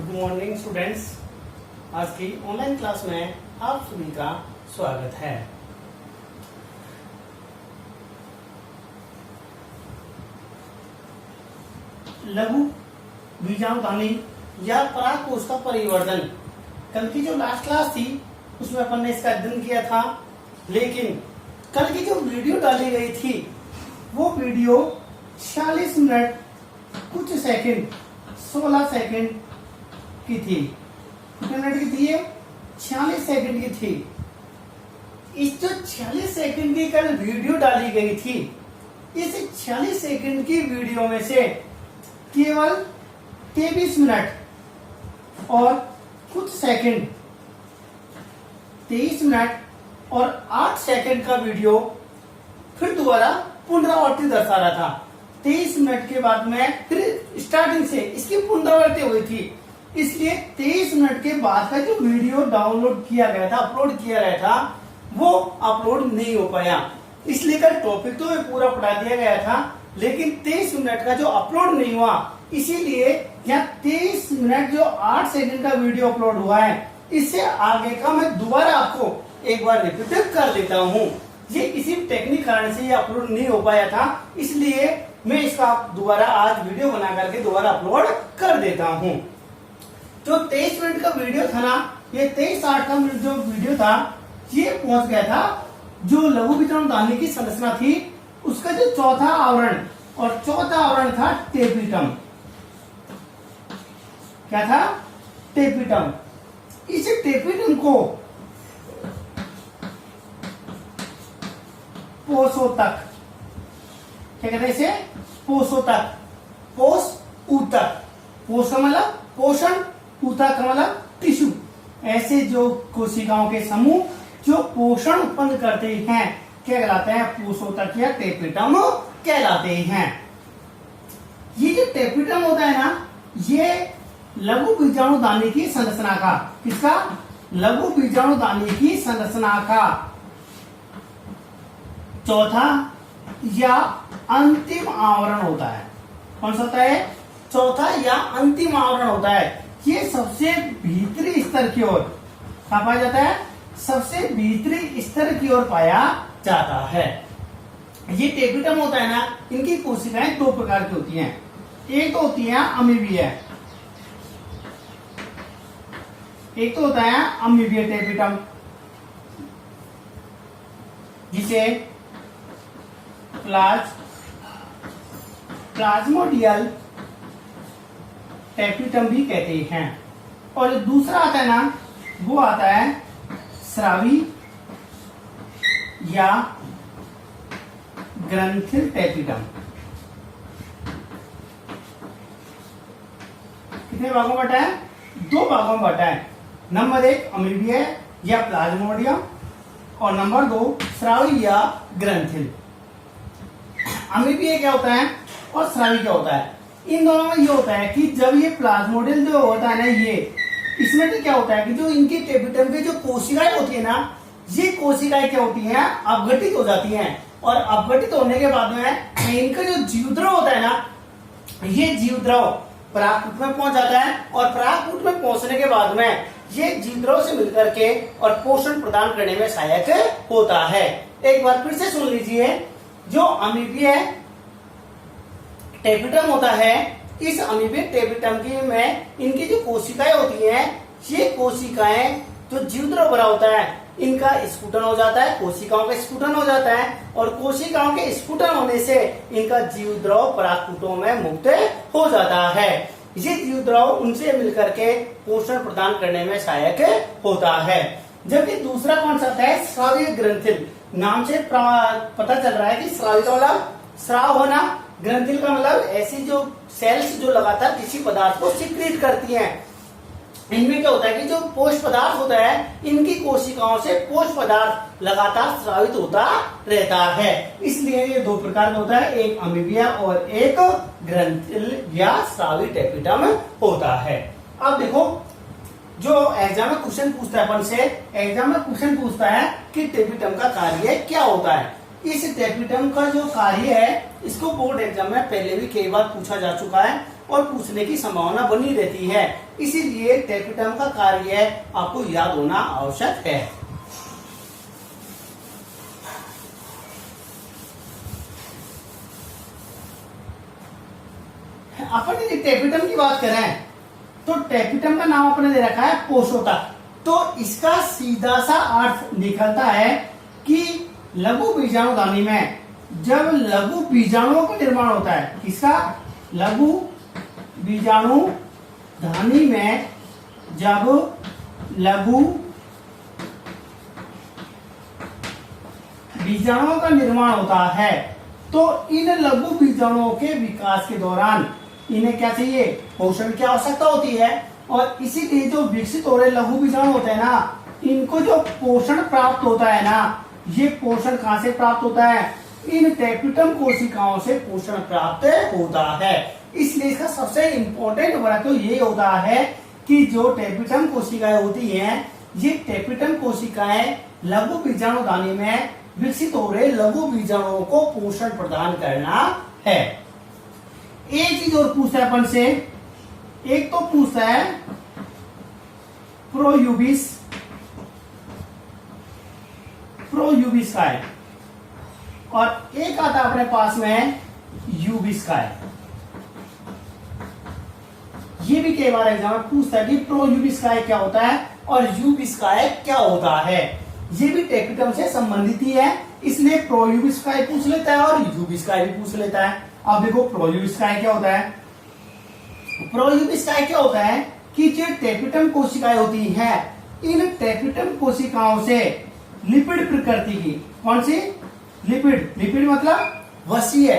Good morning students. आज की online class में आप सभी का स्वागत है। लघु बीजाणुधानी या परागकोशिका परिवर्धन, कल की जो लास्ट क्लास थी उसमें अपन ने इसका अध्ययन किया था, लेकिन कल की जो वीडियो डाली गई थी वो वीडियो 46 मिनट कुछ सेकंड 16 सेकंड की थी। कितने मिनट की थी ये? 46 सेकंड की थी। इस जो 46 सेकंड की कल वीडियो डाली गई थी, इस 46 सेकंड की वीडियो में से केवल 23 मिनट और कुछ सेकंड 23 मिनट और 8 सेकंड का वीडियो फिर दोबारा पुनरावृत्ति दर्शा रहा था। 23 मिनट के बाद में फिर स्टार्टिंग से इसकी पुनरावृत्ति हुई थी, इसलिए 23 मिनट के बाद का जो वीडियो डाउनलोड किया गया था, अपलोड किया गया था, वो अपलोड नहीं हो पाया। इसलिए कल टॉपिक तो पूरा पढ़ा दिया गया था, लेकिन 23 मिनट का जो अपलोड नहीं हुआ, इसीलिए यहाँ 23 मिनट जो 8 सेकंड का वीडियो अपलोड हुआ है, इससे आगे का मैं दोबारा आपको एक बार रिपीट कर देता हूँ। ये किसी टेक्निक कारण से ये अपलोड नहीं हो पाया था, इसलिए मैं इसका दोबारा आज वीडियो बना करके दोबारा अपलोड कर देता हूँ। जो 23 मिनट का वीडियो था ना, ये 23-8 का जो वीडियो था, ये पहुंच गया था जो लघु बीजाणुधानी की संरचना थी, उसका जो चौथा आवरण, और चौथा आवरण था टेपिटम। क्या था? टेपिटम। इस टेपिटम को पोषोतक, क्या कहते हैं इसे? पोषोतक। पोष ऊतक, पोष का मतलब पोषण, ऊतक का मतलब टिश्यू। ऐसे जो कोशिकाओं के समूह जो पोषण उत्पन्न करते हैं क्या कहलाते हैं? पोषोतक या टेपिटम कहलाते हैं। ये जो टेपिटम होता है ना, ये लघु बीजाणुधानी की संरचना का, किसका? लघु बीजाणुधानी की संरचना का चौथा या अंतिम आवरण होता है। कौन सा होता है? चौथा या अंतिम आवरण होता है। ये सबसे भीतरी स्तर की ओर कहाँ पाया जाता है? सबसे भीतरी स्तर की ओर पाया जाता है। ये टेपिटम होता है ना, इनकी कोशिकाएं दो प्रकार की होती हैं। एक तो होती है अमीबीय, एक तो होता है अमीबीय टेपिटम, जिसे प्लाज्मोडियल टेपिटम भी कहते हैं। और दूसरा आता है ना, वो आता है स्रावी या ग्रंथिल टेपिटम। कितने भागों में बटा है? 2 भागों में बटा है। नंबर 1 अमीबिया या प्लाज्मोडियम, और नंबर 2 स्रावी या ग्रंथिल। अमीबिया क्या होता है और स्रावी क्या होता है? इन दोनों में ये होता है कि जब ये प्लाज्मोडियल जो होता है ना, ये इसमें तो क्या होता है कि जो इनकी टेपिटम की जो कोशिकाएं होती है ना, ये कोशिकाएं क्या होती हैं? अपघटित हो जाती हैं, और अपघटित होने के बाद में इनका जो जीवद्रव होता है ना, ये जीवद्रव परागकूट में पहुंच जाता है, और परागकूट में पहुंचने के बाद में ये जीवद्रव से मिलकर के और पोषण प्रदान करने में सहायक होता है। एक बार फिर से सुन लीजिए, जो अमीबिया टेपिटम होता है, इस अमीबिया टेपिटम की में इनकी जो कोशिकाएं होती हैं, ये कोशिकाएं जो जीवद्रव भरा होता है, इनका स्फुटन हो जाता है, कोशिकाओं का स्फुटन हो जाता है, और कोशिकाओं के स्फुटन होने से इनका जीवद्रव परागकूटों में मुक्त हो जाता है। ये जीवद्रव उनसे मिलकर के पोषण प्रदान करने में सहायक होता है। जबकि दूसरा कौन सा है? स्रावी ग्रंथिल। नाम से पता चल रहा है कि स्रावी का मतलब स्राव होना, ग्रंथिल का मतलब ऐसी जो सेल्स जो लगातार किसी पदार्थ को सिक्रीट करती हैं। इनमें क्या होता है कि जो पोष पदार्थ होता है, इनकी कोशिकाओं से पोष पदार्थ लगातार स्रावित होता रहता है। इसलिए ये 2 प्रकार का होता है, एक अमीबिया और एक ग्रंथिल या स्रावी टेपिटम होता है। अब देखो, जो एग्जाम में क्वेश्चन पूछता है अपन से, एग्जाम में क्वेश्चन पूछता है कि टेपिटम का कार्य क्या होता है। इस टेपिटम का जो कार्य है इसको बोर्ड एग्जाम में पहले भी कई बार पूछा जा चुका है और पूछने की संभावना बनी रहती है, इसीलिए टेपिटम का कार्य आपको याद होना आवश्यक है। अपन यदि टेपिटम की बात करें तो टेपिटम का नाम अपने दे रखा है पोषोटक। तो इसका सीधा सा अर्थ निकलता है कि लघु बीजाणुधानी में जब लघु बीजाणुओं का निर्माण होता है, किसका? लघु बीजाणुधानी में जब लघु बीजाणुओं का निर्माण होता है तो इन लघु बीजाणुओं के विकास के दौरान इन्हें क्या चाहिए? पोषण की आवश्यकता होती है। और इसीलिए जो विकसित हो रहे लघु बीजाणु होते हैं ना, इनको जो पोषण प्राप्त होता है ना, ये पोषण कहां से प्राप्त होता है? इन टेपिटम कोशिकाओं से पोषण प्राप्त होता है। इसलिए इसका सबसे इंपॉर्टेंट वर्क तो ये होता है कि जो टेपिटम कोशिकाएं होती हैं, ये टेपिटम कोशिकाएं लघु बीजाणुधानी में विकसित हो रहे लघु बीजाणुओं को पोषण प्रदान करना है। एक चीज और पूछता है अपन से, एक तो पूछता है प्रोयूबिस का है और एक आता है अपने पास में यूबिस का है। ये भी कई बार एग्जाम में पूछता है कि प्रोयूबिस का क्या होता है और यूबिस का क्या होता है। ये भी टेपिटम से संबंधित ही है, इसलिए प्रोयूबिस का पूछ लेता है और यूबिस का भी पूछ लेता है। अब देखो प्रोयूबिस का क्या होता है। प्रोयूबिस का क्या होता है कि जो टेपिटम कोशिकाएं होती हैं, इन टेपिटम कोशिकाओं से लिपिड प्रकृति की, कौन सी? लिपिड मतलब वसीय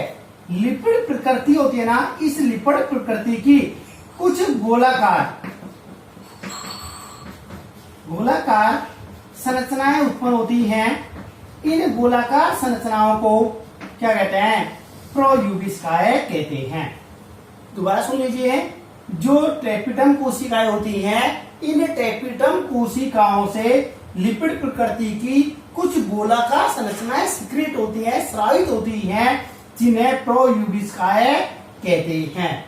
लिपिड प्रकृति होती है ना, इस लिपिड प्रकृति की कुछ गोलाकार संरचनाएं उत्पन्न होती हैं। इन गोलाकार संरचनाओं को क्या कहते हैं? प्रोयूबिस्काए कहते हैं। दोबारा सुन लीजिए, जो टेपिटम कोशिकाएं होती हैं, इन टेपिटम कोशिकाओं से लिपिड प्रकृति की कुछ गोलाकार संरचनाएं सिक्रेट होती हैं, स्रावित होती हैं, जिन्हें प्रोयूबिस्काए कहते हैं।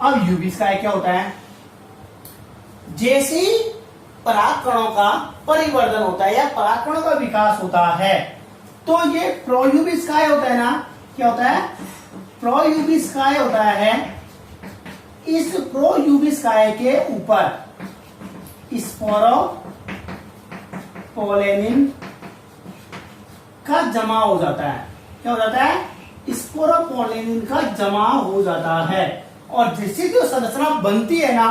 अब यूबिस्काए क्या होता है? जैसे परागकणों का परिवर्धन होता है या परागकणों का विकास होता है, तो ये प्रोयूबिस्काए होता है ना, क्या होता है? प्रोयूबिस्काए होता है। इस प्रोयूबिस्काए के ऊपर स्पोरोपोलेनिन का जमा हो जाता है। क्या हो जाता है? स्पोरोपोलेनिन का जमा हो जाता है और जिससे जो संरचना बनती है ना,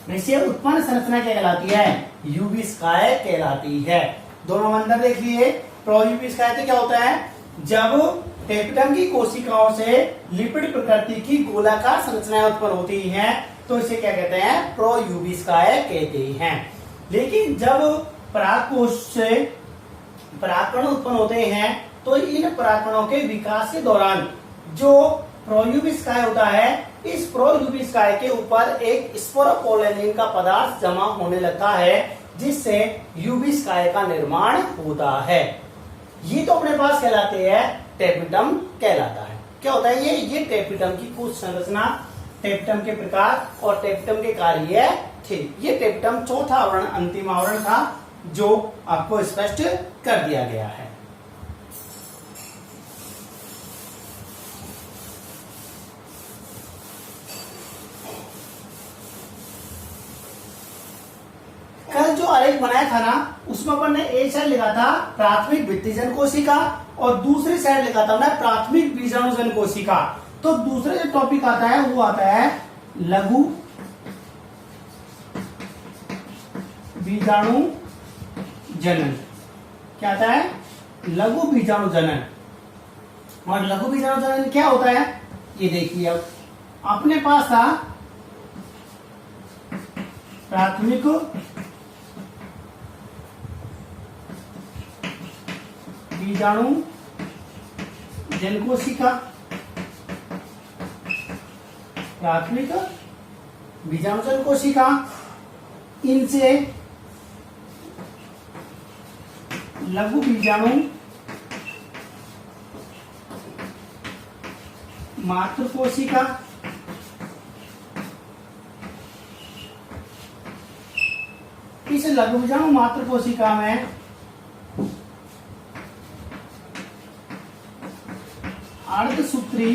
वैसे उत्पन्न संरचना क्या कहलाती है? यूबिस्काए कहलाती है। दोनों अंदर देखिए, प्रोयूबिस्काए क्या होता है? जब टेपिटम की कोशिकाओं से लिपिड प्रकृति की गोलाकार संरचनाएं उत्पन्न होती हैं, तो इसे क्या कहते हैं? प्रोयूबिस्काए कहते हैं। लेकिन जब परागकोश से परागकण उत्पन्न होते हैं, तो इन परागकणों के विकास के दौरान जो प्रोयूबिस्काए होता है, इस प्रोयूबिस्काए के ऊपर एक स्पोरोपोलेनिन का पदार्थ जमा होने लगता है, जिससे यूबिस्काए का निर्माण होता है। ये तो अपने पास कहलाते हैं टेपिटम कहलाता है। क्या होता है ये टेपिटम की कुछ संरचना, टेपिटम के प्रकार और टेपिटम के कार्य थे। ये टेपिटम चौथा आवरण, अंतिम आवरण था, जो आपको स्पष्ट कर दिया गया है। कल जो आरेख बनाया था ना, उसमें अपन ने एक साइड लिखा था प्राथमिक भित्तिजन कोशिका और दूसरी साइड लिखा था ना प्राथमिक बीजाणुजन कोशिका। तो दूसरा जो टॉपिक आता है वो आता है लघु बीजाणु जनन। क्या आता है? लघु बीजाणु जनन। और लघु बीजाणु जनन क्या होता है? ये देखिए, अब अपने पास था प्राथमिक बीजाणु जनकोशिका, प्राथमिक बीजाणु जनकोशिका, इनसे लघु बीजाणु मातृ कोशिका, इस लघु बीजाणु मातृ कोशिका में अर्धसूत्री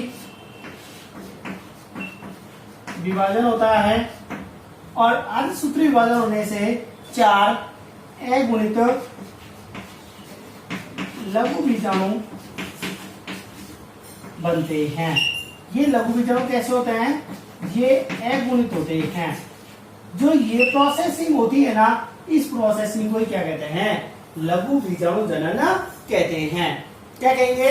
विभाजन होता है और अर्धसूत्री विभाजन होने से 4 अगुणित लघु बीजाणु बनते हैं। ये लघु बीजाणु कैसे होते हैं? ये अगुणित होते हैं। जो ये प्रोसेसिंग होती है ना, इस प्रोसेसिंग को क्या कहते हैं? लघु बीजाणु जनन कहते हैं। क्या कहेंगे?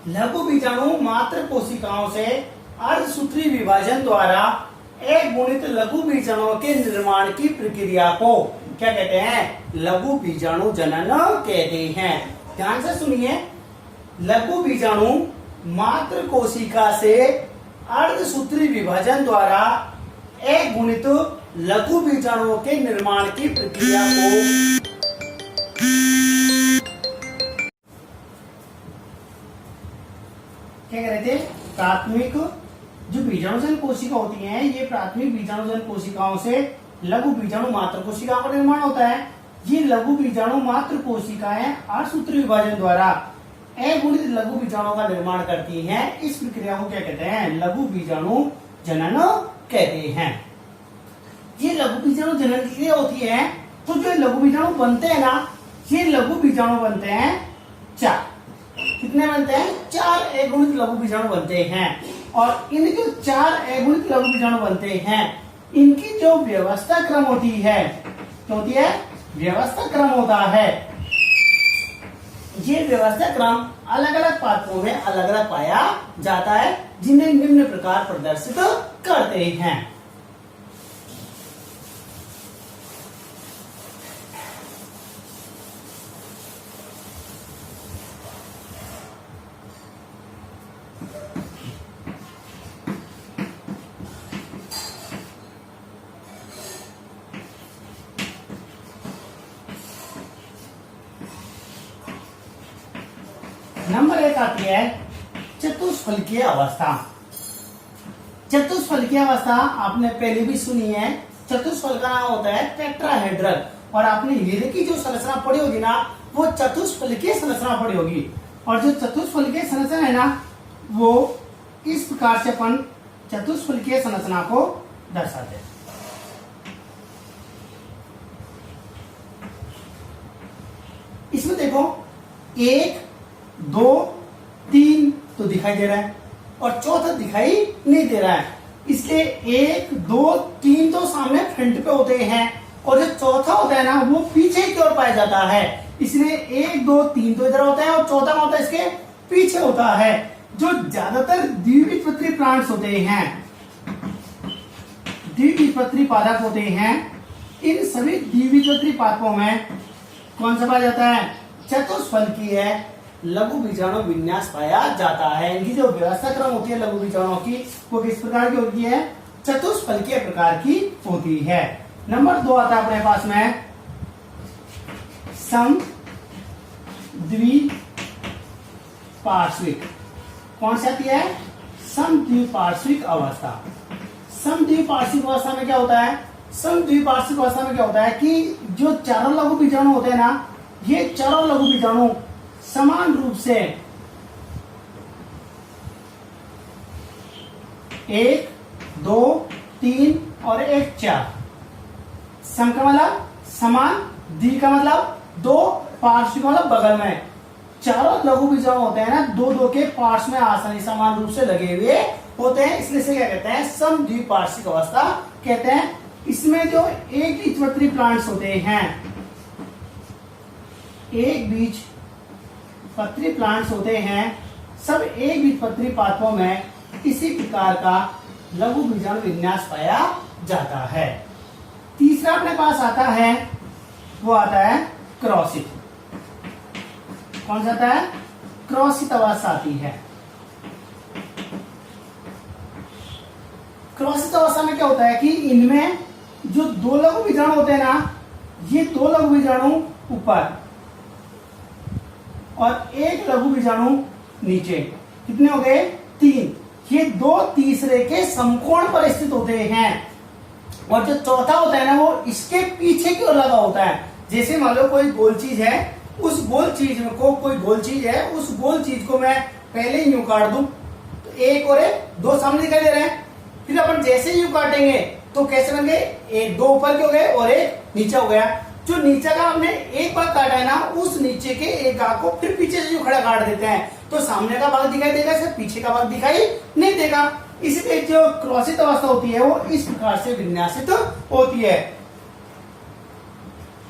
लघु बीजाणु मात्र कोशिकाओं से अर्धसूत्री विभाजन द्वारा अगुणित लघु बीजाणुओं के निर्माण की प्रक्रिया को क्या कहते हैं? लघु बीजाणु जनन कहते हैं। ध्यान से सुनिए, लघु बीजाणु मात्र कोशिका से अर्धसूत्री विभाजन द्वारा अगुणित लघु बीजाणुओं के निर्माण की प्रक्रिया को क्या कह रहे थे? प्राथमिक जो बीजाणुजन कोशिका होती हैं, ये प्राथमिक बीजाणुजन कोशिकाओं से लघु बीजाणु मात्र कोशिकाओं का निर्माण होता है। ये लघु बीजाणु मात्र कोशिकाएं अर्धसूत्री विभाजन द्वारा अगुणित लघु बीजाणुओं का निर्माण करती हैं। इस प्रक्रिया को क्या कहते हैं? लघु बीजाणु जनन कहते हैं। ये लघु बीजाणु जनन क्रिया होती है, तो जो लघु बीजाणु बनते हैं ना, ये लघु बीजाणु बनते हैं 4। कितने बनते हैं? 4 अगुणित लघु बीजाणु बनते हैं। और इन जो 4 अगुणित लघु बीजाणु बनते हैं, इनकी जो व्यवस्था क्रम होती है, क्या होती है? व्यवस्था क्रम होता है। ये व्यवस्था क्रम अलग अलग पात्रों में अलग अलग पाया जाता है, जिन्हें निम्न प्रकार प्रदर्शित करते हैं। नंबर 1 आती है चतुष्फलकीय अवस्था। चतुष्फलकीय अवस्था आपने पहले भी सुनी है। चतुष्फल का नाम होता है टेट्राहेड्रल, और आपने हीरे की जो संरचना पढ़ी होगी ना, वो चतुष्फलकीय संरचना पढ़ी होगी। और जो चतुष्फलकीय संरचना है ना, वो इस प्रकार से अपन चतुष्फलकीय संरचना को दर्शाते हैं। इसमें देखो 1 2 3 तो दिखाई दे रहा है और चौथा दिखाई नहीं दे रहा है, इसलिए 1 2 3 तो सामने फ्रंट पे होते हैं और जो चौथा होता है ना, वो पीछे की ओर पाया जाता है। इसलिए 1 2 3 तो इधर होता है और चौथा होता है इसके पीछे होता है। जो ज्यादातर द्विबीजपत्री प्लांट्स होते हैं, द्विबीजपत्री पादप होते हैं, इन सभी द्विबीजपत्री पादपों में कौन सा पाया जाता है? चतुष्फलकीय लघु बीजाणु विन्यास पाया जाता है। इनकी जो व्यवस्था क्रम होती है लघु बीजाणुओं की, वो किस प्रकार की होती है? चतुष्फलकीय प्रकार की होती है। नंबर 2 आता है अपने पास में सम द्विपार्श्विक। कौन सी आती है? सम द्विपार्श्विक अवस्था। सम द्विपार्श्विक अवस्था में क्या होता है? सम द्विपार्श्विक अवस्था में क्या होता है कि जो चारों लघु बीजाणु होते हैं ना, ये चारों लघु बीजाणु समान रूप से 1 2 3 और 1 4, सम का मतलब समान, द्वि का मतलब 2, पार्श्व मतलब बगल में। चारों लघु बीजाणु होते हैं ना, 2 2 के पार्श्व में आसानी समान रूप से लगे हुए होते हैं, इसलिए से क्या कहते हैं? सम द्विपार्श्विक अवस्था कहते हैं। इसमें जो एक बीजपत्री प्लांट्स होते हैं, एक बीज पत्री प्लांट्स होते हैं, सब एक बीजपत्री पादपों में इसी प्रकार का लघु बीजाणु विन्यास पाया जाता है। तीसरा अपने पास आता है, वो आता है क्रॉसित। कौन सा आता है? क्रॉसित अवस्था आती है। क्रॉसित अवस्था में क्या होता है कि इनमें जो 2 लघु बीजाणु होते हैं ना, ये 2 लघु बीजाणु ऊपर और एक लघु बीजाणु नीचे। कितने हो गए? 3। ये 2 तीसरे के समकोण पर स्थित होते हैं और जो चौथा होता है ना वो इसके पीछे की ओर लगा होता है। जैसे मान लो कोई गोल चीज है, उस गोल चीज को कोई गोल चीज है, उस गोल चीज को मैं पहले यूं काट दूं तो एक और एक 2 सामने दिखाई दे रहे हैं। फिर अपन जैसे यूं काटेंगे तो कैसे बन गए? एक 2 ऊपर के हो गए और एक नीचे हो गया। जो नीचे का हमने एक बार काटा है ना, उस नीचे के एक भाग को फिर पीछे से जो खड़ा काट देते हैं तो सामने का भाग दिखाई देगा, सिर्फ पीछे का भाग दिखाई नहीं देगा। इसलिए जो क्रॉसित अवस्था होती है वो इस प्रकार से विन्यासित होती है।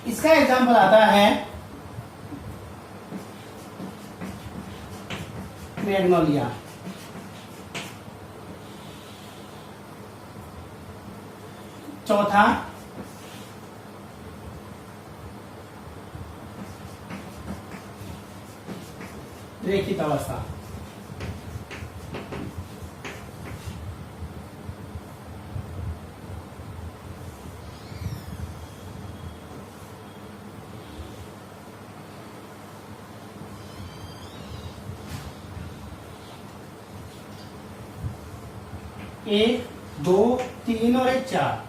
इसका एग्जाम्पल आता है मैग्नोलिया। चौथा रेखित अवस्था। एक, 2, 3 और एक 4।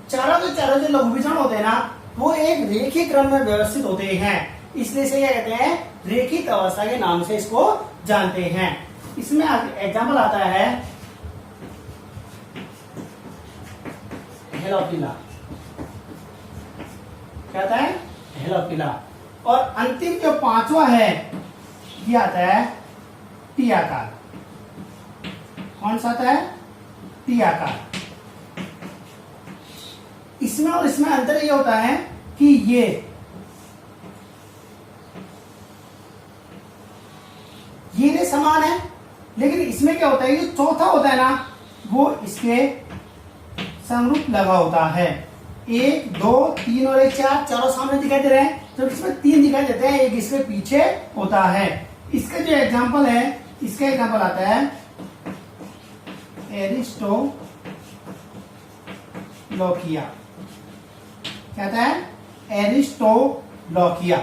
चारों के चारों जो लघु बीजाणु होते हैं ना वो एक रेखीय क्रम में व्यवस्थित होते हैं, इसलिए से क्या कहते हैं? रेखित अवस्था के नाम से इसको जानते हैं। इसमें एग्जाम्पल आता है हेलोफिला। क्या आता है? हेलोफिला। और अंतिम जो 5वां है ये आता है टी आकार। कौन सा आता है? टी आकार। इसमें और इसमें अंतर ये होता है कि ये समान है, लेकिन इसमें क्या होता है? ये चौथा होता है ना वो इसके समरूप लगा होता है। 1, 2, 3 और 1, 4 चारों सामने दिखाई दे रहे हैं, तो इसमें 3 दिखाई देते हैं, एक इसके पीछे होता है। इसका जो एग्जाम्पल है, इसका एग्जाम्पल आता है एरिस्टोलोकिया। क्या आता है? एरिस्टोलोकिया।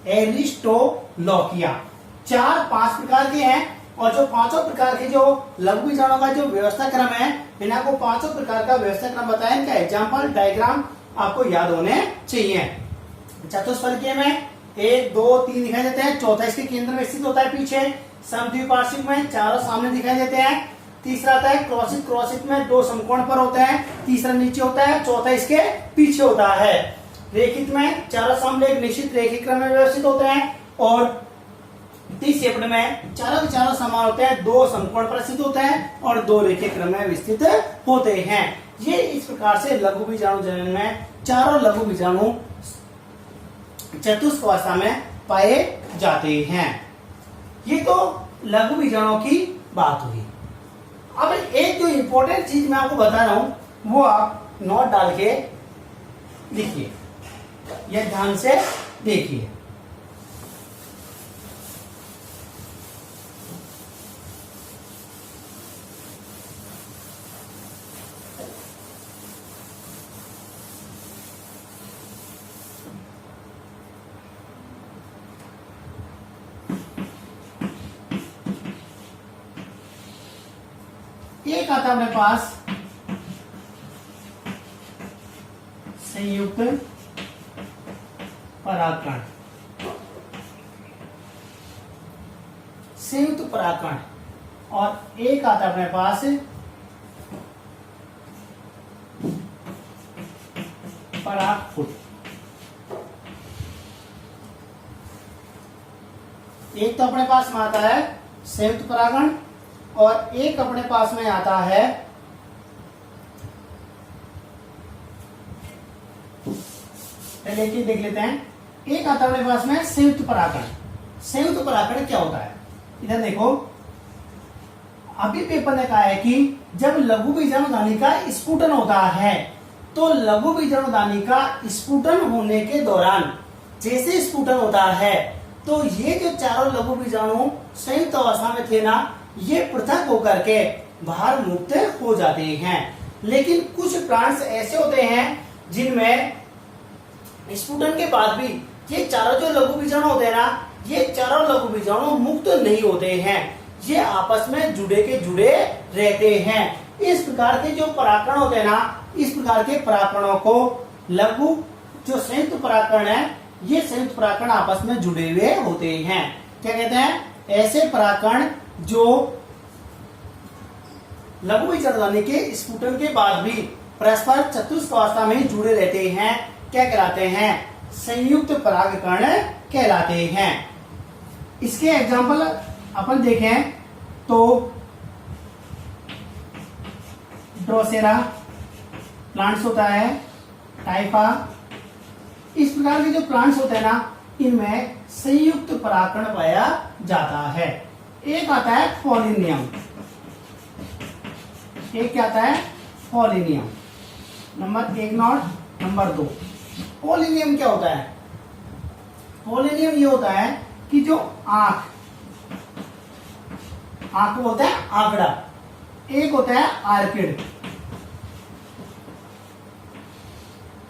एरिस्टोलोकिया 4-5 प्रकार के हैं और जो 5 प्रकार के जो लघु बीजाणुओं का जो व्यवस्था क्रम है, मैंने आपको 5 प्रकार का व्यवस्था क्रम बताया। इनका एग्जाम्पल डायग्राम आपको याद होने चाहिए। चतुष्फलकीय में 1, 2, 3 दिखाई देते हैं, चौथा इसके केंद्र में स्थित होता है पीछे। समद्विपार्श्विक में चारों सामने दिखाई देते हैं। तीसरा आता है क्रॉसित। क्रॉसित में 2 समकोण पर होते हैं, तीसरा नीचे होता है, चौथा इसके पीछे होता है। रेखित में चारों सामने एक निश्चित रेखिक क्रम में व्यवस्थित होते हैं और टी-शेप्ड में चारों के चारों समान होते हैं, 2 समकोण पर स्थित होते हैं और 2 रेखिक क्रम में विस्तृत होते हैं। ये इस प्रकार से लघु बीजाणु जनन में चारों लघु बीजाणु चतुष्क अवस्था में पाए जाते हैं। ये तो लघु बीजाणुओं की बात हुई। अब एक जो इंपॉर्टेंट चीज मैं आपको बता रहा हूं वो आप नोट डाल के लिखिए, यह ध्यान से देखिए। एक आता अपने पास संयुक्त परागकण। संयुक्त परागकण और एक आता अपने पास परागफुट। एक तो अपने पास में आता है संयुक्त परागण और एक अपने पास में आता है पहले की देख लेते हैं। एक आता है अपने पास में संयुक्त परागण। संयुक्त परागण क्या होता है? इधर देखो, अभी पेपर ने कहा है कि जब लघु बीजाणुधानी का स्फुटन होता है तो लघु बीजाणुधानी का स्फुटन होने के दौरान जैसे स्फुटन होता है तो ये जो चारों लघु बीजाणु संयुक्त अवस्था में थे ना, ये पृथक होकर के बाहर मुक्त हो जाते हैं। लेकिन कुछ प्लांट्स ऐसे होते हैं जिनमें स्फुटन के बाद भी ये चारों जो लघु बीजाणु होते हैं ना, ये चारों लघु बीजाणु मुक्त नहीं होते हैं, ये आपस में जुड़े के जुड़े रहते हैं। इस प्रकार के जो परागकण होते हैं ना, इस प्रकार के परागकणों को लघु जो संयुक्त परागकण है, ये संयुक्त परागकण आपस में जुड़े हुए होते हैं। क्या कहते हैं? ऐसे परागकण जो लघु बीजाणु के स्फुटन के बाद भी परस्पर चतुष्क अवस्था में जुड़े रहते हैं, क्या कहलाते हैं? संयुक्त परागकण कहलाते हैं। इसके एग्जाम्पल अपन देखें तो ड्रोसेरा प्लांट्स होता है, टाइफा, इस प्रकार के जो प्लांट्स होते हैं ना, इनमें संयुक्त परागकण पाया जाता है। एक आता है पॉलिनियम, एक क्या आता है? पॉलिनियम। नंबर 1 नॉट, नंबर 2 पॉलिनियम क्या होता है? पॉलिनियम ये होता है कि जो आंख को बोलते हैं आंकड़ा। एक होता है आर्किड,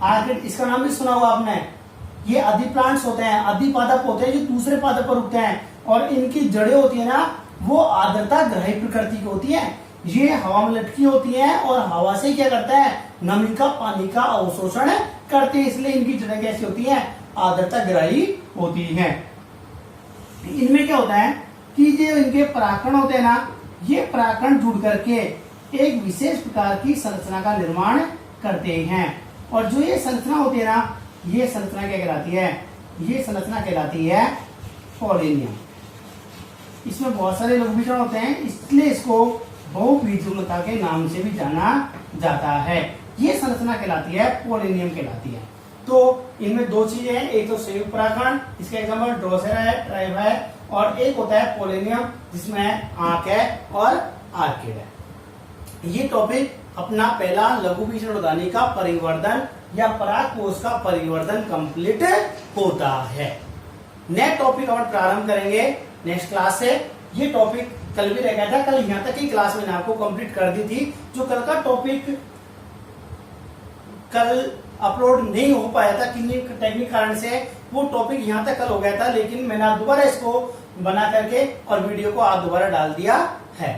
आर्किड इसका नाम भी सुना होगा आपने। ये अधि प्लांट्स होते हैं, अधि पादप होते हैं जो दूसरे पादप पर उगते हैं, और इनकी जड़ें होती है ना, वो आर्द्रता ग्रही प्रकृति की होती है। ये हवा में लटकी होती है और हवा से क्या करता है? नमी का, पानी का अवशोषण करते हैं, इसलिए इनकी जड़ें कैसी होती हैं? आर्द्रता ग्रही होती है। इनमें क्या होता है कि जो इनके परागकण होते हैं ना, ये परागकण जुड़ करके एक विशेष प्रकार की संरचना का निर्माण करते हैं, और जो ये संरचना होती है ना, ये संरचना क्या कहलाती है? ये संरचना कहलाती है पॉलिनियम। इसमें बहुत सारे लघु बीजाणु होते हैं, इसलिए इसको बहुबीजोन्नता के नाम से भी जाना जाता है। ये संरचना कहलाती है पॉलिनियम कहलाती है। तो इनमें दो चीजें हैं, एक तो संयुक्त परागकण, इसका एग्जाम्पल ड्रोसेरा है, ट्राइबा है, और एक होता है पॉलिनियम जिसमें आंख है और आर्किड है। ये टॉपिक अपना पहला लघु बीजाणुदानी का परिवर्धन या परागकोश का परिवर्धन कंप्लीट होता है। नेक्स्ट टॉपिक और प्रारंभ करेंगे नेक्स्ट क्लास से। ये टॉपिक कल भी रह गया था, कल यहाँ तक की क्लास मैंने आपको कंप्लीट कर दी थी। जो कल का टॉपिक कल अपलोड नहीं हो पाया था किन्हीं टेक्निक कारण से, वो टॉपिक यहाँ तक कल हो गया था, लेकिन मैंने दोबारा इसको बना करके और वीडियो को आज दोबारा डाल दिया है।